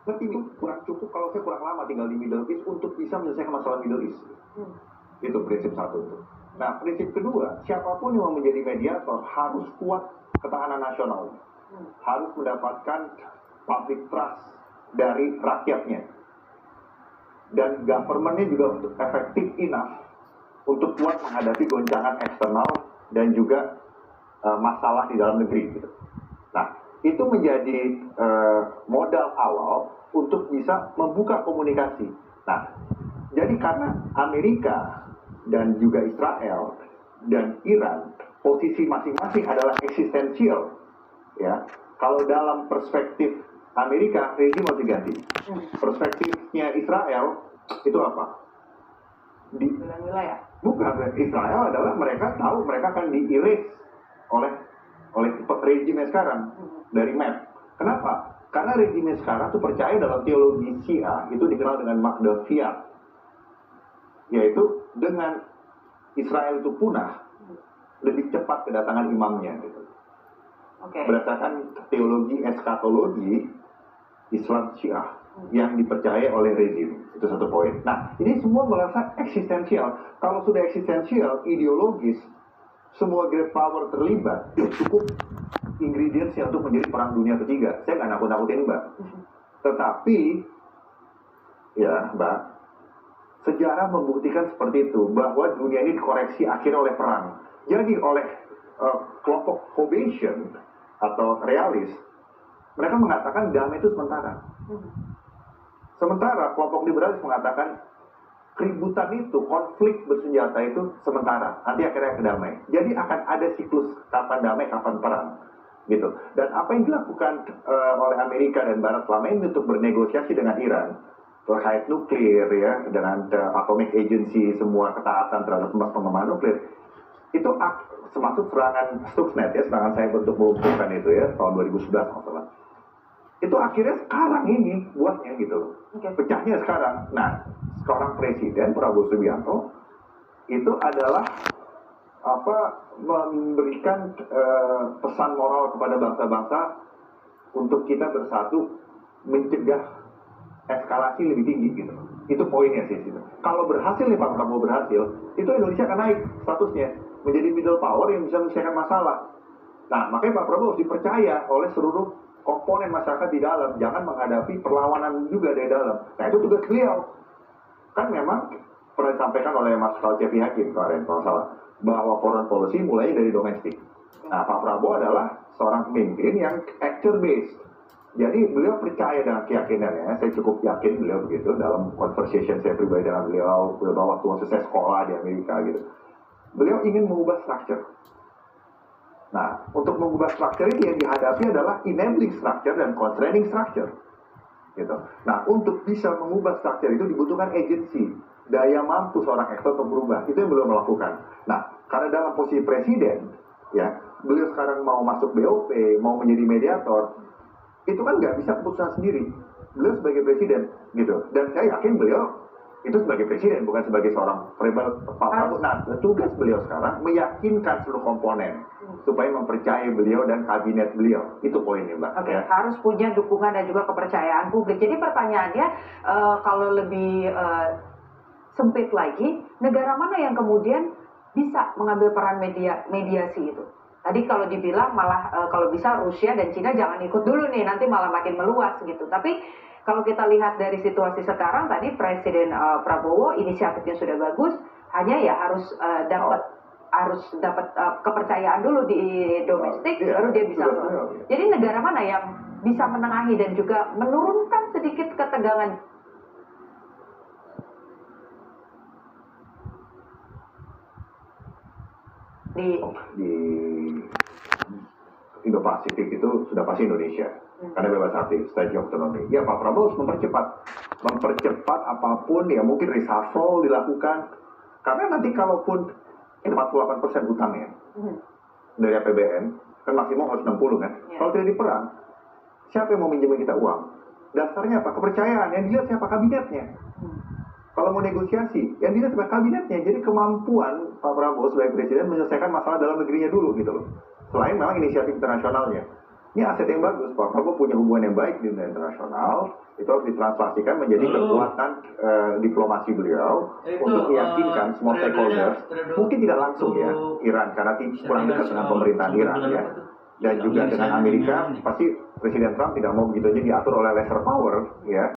Berarti itu kurang cukup kalau saya kurang lama tinggal di Middle East untuk bisa menyelesaikan masalah Middle East. Itu prinsip satu itu. Nah, prinsip kedua, siapapun yang mau menjadi mediator harus kuat ketahanan nasional. Harus mendapatkan public trust dari rakyatnya. Dan government-nya juga untuk efektif enough untuk kuat menghadapi goncangan eksternal dan juga masalah di dalam negeri gitu. Nah, itu menjadi modal awal untuk bisa membuka komunikasi. Nah, jadi karena Amerika dan juga Israel dan Iran posisi masing-masing adalah eksistensial, ya. Kalau dalam perspektif Amerika, rezim harus diganti. Perspektifnya Israel itu apa? Di wilayah. Bukan, Israel adalah mereka tahu mereka akan di-erase oleh rezimnya sekarang dari map. Kenapa? Karena rezimnya sekarang tuh percaya dalam teologi Syiah, itu dikenal dengan Makda Fiat, yaitu dengan Israel itu punah, lebih cepat kedatangan imamnya gitu. Berdasarkan teologi eskatologi Islam Syiah yang dipercaya oleh rezim. Itu satu poin. Nah, ini semua merasa eksistensial. Kalau sudah eksistensial, ideologis, semua great power terlibat, cukup ingredientsnya untuk menjadi perang dunia ketiga. Saya nggak nakut-nakutin Mbak. Tetapi, ya Mbak, sejarah membuktikan seperti itu, bahwa dunia ini dikoreksi akhirnya oleh perang. Jadi oleh kelompok Hobbesian atau realis, mereka mengatakan damai itu sementara. Sementara kelompok liberalis mengatakan keributan itu, konflik bersenjata itu sementara, nanti akhirnya damai. Jadi akan ada siklus kapan damai, kapan perang, gitu. Dan apa yang dilakukan oleh Amerika dan Barat selama ini untuk bernegosiasi dengan Iran terkait nuklir, ya, dengan Atomic Agency, semua ketaatan terhadap pengembangan nuklir, itu termasuk serangan Stuxnet, ya, serangan saya untuk melumpuhkan itu, ya, tahun 2011 masalah. Itu akhirnya sekarang ini buatnya gitu. Pecahnya sekarang. Nah, seorang presiden Prabowo Subianto itu adalah memberikan pesan moral kepada bangsa-bangsa untuk kita bersatu mencegah eskalasi lebih tinggi gitu. Itu poinnya sih. Kalau berhasil nih Pak Prabowo berhasil, itu Indonesia akan naik statusnya menjadi middle power yang bisa menyelesaikan masalah. Nah, makanya Pak Prabowo dipercaya oleh seluruh komponen masyarakat di dalam, jangan menghadapi perlawanan juga dari dalam. Nah, itu tugas beliau. Kan memang pernah disampaikan oleh Mas Cepi Hakim kemarin, kalau salah, bahwa foreign policy mulai dari domestik. Nah, Pak Prabowo adalah seorang pemimpin yang actor based. Jadi beliau percaya dengan keyakinannya, saya cukup yakin beliau begitu dalam conversation saya pribadi dengan beliau, waktu saya sekolah di Amerika gitu. Beliau ingin mengubah structure. Nah, untuk mengubah structure ini yang dihadapi adalah enabling structure dan constraining structure. Gitu. Nah, untuk bisa mengubah structure itu dibutuhkan agency, daya mampu seorang aktor untuk berubah. Itu yang beliau melakukan. Nah, karena dalam posisi presiden, ya, beliau sekarang mau masuk BOP, mau menjadi mediator, itu kan nggak bisa keputusan sendiri. Beliau sebagai presiden, gitu. Dan saya yakin beliau itu sebagai presiden, bukan sebagai seorang rebel Pak Prabowo. Nah, tugas beliau sekarang meyakinkan seluruh komponen supaya mempercayai beliau dan kabinet beliau. Itu poinnya, Mbak. Oke, ya. Harus punya dukungan dan juga kepercayaan publik. Jadi pertanyaannya, kalau lebih sempit lagi, negara mana yang kemudian bisa mengambil peran mediasi itu? Tadi kalau dibilang malah kalau bisa Rusia dan Cina jangan ikut dulu nih, nanti malah makin meluas gitu. Tapi kalau kita lihat dari situasi sekarang, tadi Presiden Prabowo inisiatifnya sudah bagus, hanya ya harus dapat kepercayaan dulu di domestik, baru dia bisa. Jadi negara mana yang bisa menengahi dan juga menurunkan sedikit ketegangan? Di Indo-Pasifik itu sudah pasti Indonesia, karena bebas aktif, stage of autonomy. Ya, Pak Prabowo harus mempercepat apapun, ya mungkin reshuffle dilakukan, karena nanti kalaupun 48% hutangnya dari APBN, kan maksimum harus 60 kan. Kalau tidak diperang, siapa yang mau minjemin kita uang? Dasarnya apa? Kepercayaan. Yang dilihat siapa? Kabinetnya. Kalau mau negosiasi, yang dilihat siapa? Kabinetnya. Jadi kemampuan Pak Prabowo sebagai presiden menyelesaikan masalah dalam negerinya dulu gitu loh. Selain memang inisiatif internasionalnya. Ini aset yang bagus. Pak Prabowo punya hubungan yang baik di dunia internasional. Itu harus ditranslasikan menjadi kekuatan diplomasi beliau untuk meyakinkan semua stakeholders. Mungkin tidak langsung ya Iran karena kurang dekat dengan pemerintahan Iran ya. Dan juga dengan Amerika, pasti Presiden Trump tidak mau begitu aja diatur oleh lesser power ya.